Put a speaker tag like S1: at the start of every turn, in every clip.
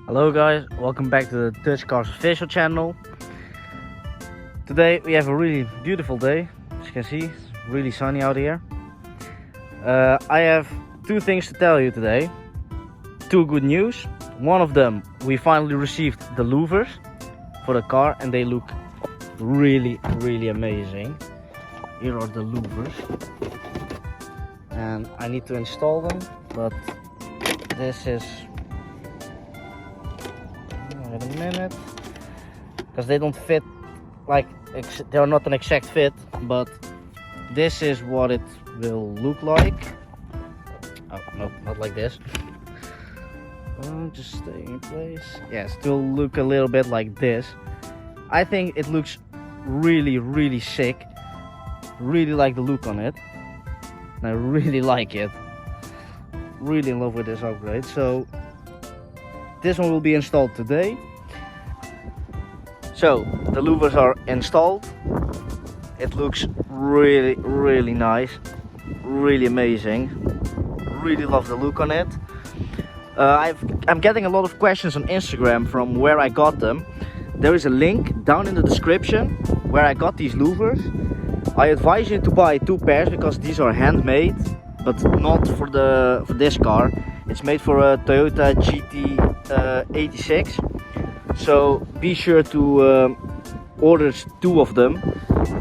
S1: Hello guys, welcome back to the Dutchcarsofficial channel. Today we have a really beautiful day. As you can see, it's really sunny out here. I have two things to tell you today. Two good news. One of them, we finally received the louvers for the car and they look really amazing. Here are the louvers. And I need to install them, but this is... Wait a minute, because they don't fit, like they are not an exact fit, but this is what it will look like. Oh no, not like this. Just stay in place. Yes, it will look a little bit like this. I think it looks really sick. Really like the look on it. And I really like it. Really in love with this upgrade. So this one will be installed today. So the louvers are installed. It looks really nice, really amazing. Really love the look on it. I'm getting a lot of questions on Instagram from where I got them. There is a link down in the description where I got these louvers. I advise you to buy two pairs because these are handmade, but not for this car. It's made for a Toyota GT86, so be sure to order two of them.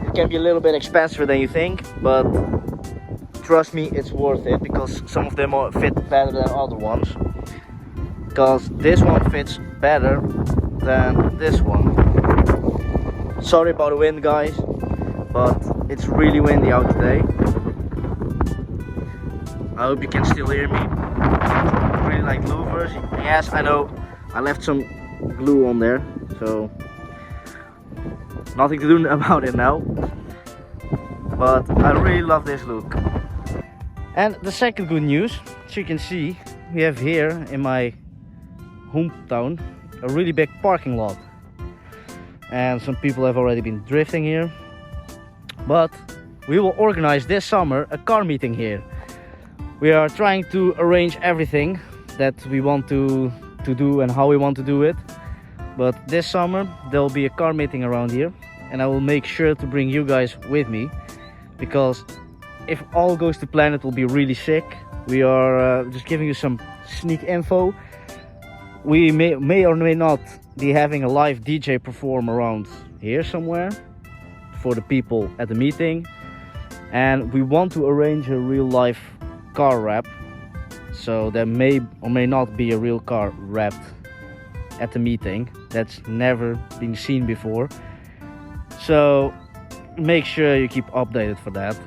S1: It can be a little bit expensive than you think, but trust me, it's worth it because some of them fit better than other ones. Because this one fits better than this one. Sorry about the wind, guys, but it's really windy out today. I hope you can still hear me. Really like louvers. Yes, I know I left some glue on there, so nothing to do about it now. But I really love this look. And the second good news, as you can see, we have here in my hometown a really big parking lot. And some people have already been drifting here. But we will organize this summer a car meeting here. We are trying to arrange everything that we want to do and how we want to do it. But this summer there will be a car meeting around here and I will make sure to bring you guys with me, because if all goes to plan it will be really sick. We are just giving you some sneak info. We may or may not be having a live DJ perform around here somewhere for the people at the meeting, and we want to arrange a real life car wrap, so there may or may not be a real car wrapped at the meeting. That's never been seen before, so make sure you keep updated for that.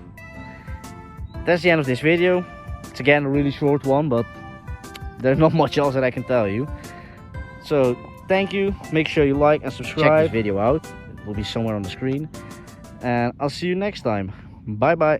S1: That's the end of this video. It's again a really short one, but there's not much else that I can tell you. So thank you, make sure you like and subscribe. Check this video out, it will be somewhere on the screen, and I'll see you next time. Bye bye.